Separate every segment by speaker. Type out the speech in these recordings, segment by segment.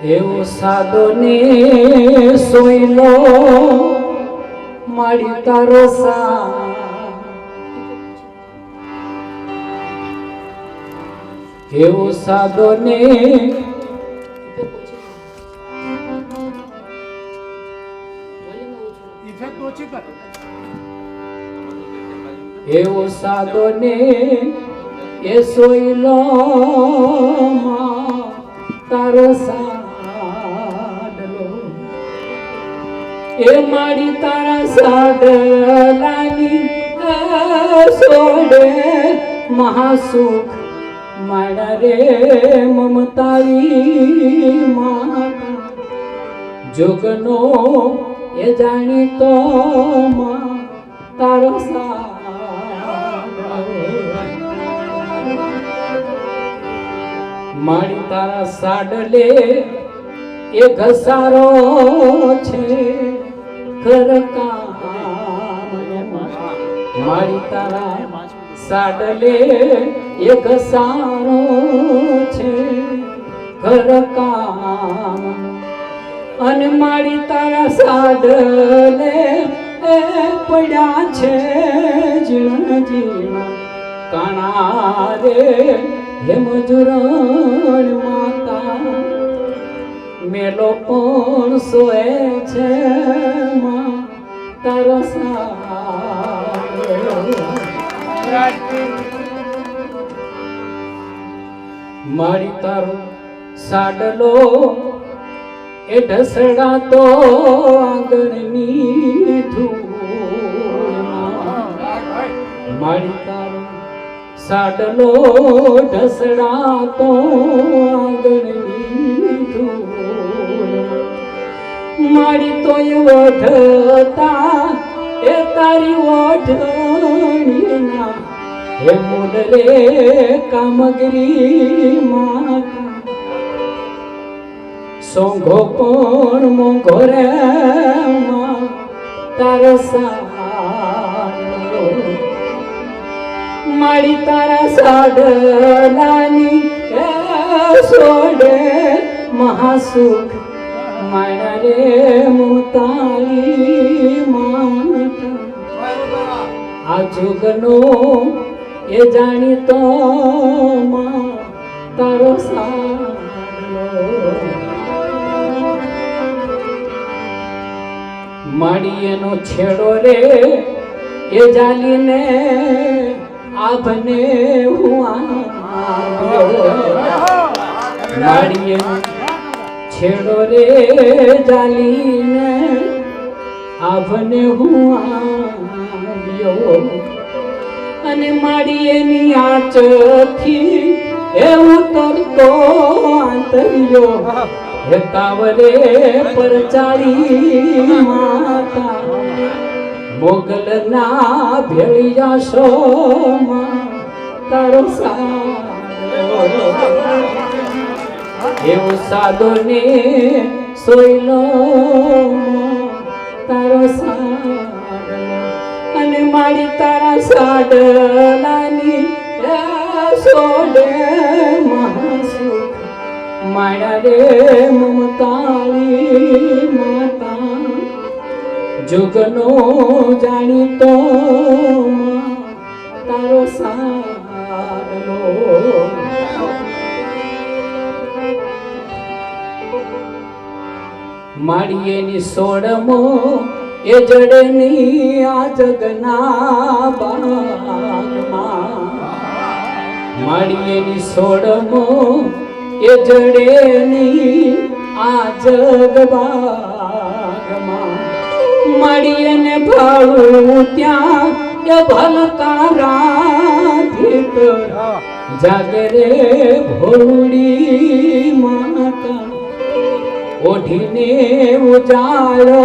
Speaker 1: એવો સાદો ને સોયલો મારી તારો સા એવો સાદો ને એવો સાદો ને એ સોયલો તારો સાડલો એ મારી તારા સાડલાની સોડે મહાસુખ મારા રે મમતાળી માતા જોગનો એ જાણીતો તારો મારી તારા સાડલે એ ઘસારો છે ખરકા મારી તારા સાડલે એ ઘસારો છે ખરકા અને મારી તારા સાડલે એ પડ્યા છે જીણ જીણ કાણા રે હે મજૂરણ માતા મેલો પણ સોએ છે તારો મારી તારો સાડલો એ ઢસડા તો આંગણની ધૂળ મારી તારો સાડલો ઢસડા તો આંગણની ધૂળ મારી તોય ઓઢતા એ તારી ઓઢણીના હે મોડરે કામગીરી માતા સોંઘો પણ મોંઘો રે તારો સાડલો મારી તારા સાડલાની સોડે મહાસુખ મારા રે મુતાળી માતા આ જુગનો એ જાણીતો તારો સાડલો માડી એનો છેડો રે એ જાલીને આભને હું માડીએ છેડો રે જાલીને આભને હું આવ્યો અને માડીએની આંચથી એ ઉતરતો આંતર્યો હે કાવરે પરચાળી માતા મોગલ ના ભેળિયા શો તારો એવો સાદો ને સોયલો તારો અને મારી તારા સાડલાની સોડે મહાસુખ મારા રે મમતાળી માતા જુગનો જાણીતો તારો સાડલો મારી એની સોડમો એ જડની આ જગના બાગમાં મારી એની સોડમો એ જડેની આ જગબાગમાં માડી એને ભાળું ત્યાં એ ભલતા રાધીત જાગરે ભોળી માતા ઓઢીને ઉજાળો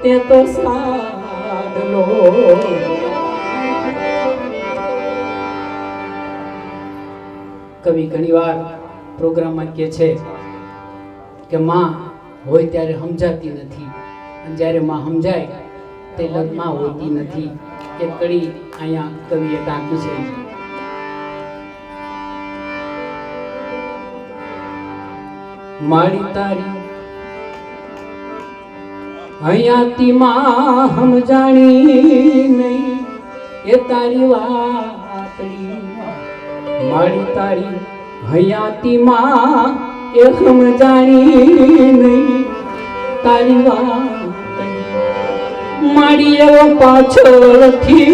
Speaker 1: તે તો સાડલો કવિ ઘણીવાર પ્રોગ્રામમાં કહે છે કે માં હોય ત્યારે સમજાતી નથી અને જ્યારે માં સમજાય તે લગ્નમાં હોતી નથી એ કડી અહીંયા કવિએ ટાંકી છે. મારી તારી હયાતી માં સમજાણી નહીં એ તારી વાતડી મારી તારી હયાતી માં એ સમજાણી નહીં તારી વાતડી મારી એવો પાછળથી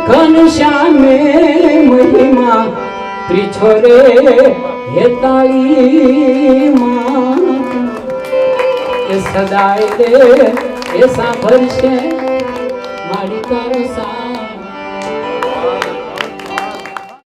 Speaker 1: ઘનશ્યામે મહિમા ત્રિછોરે હે તાળી માં એ સદાય રે એ સાંભળશે મારી તારો સા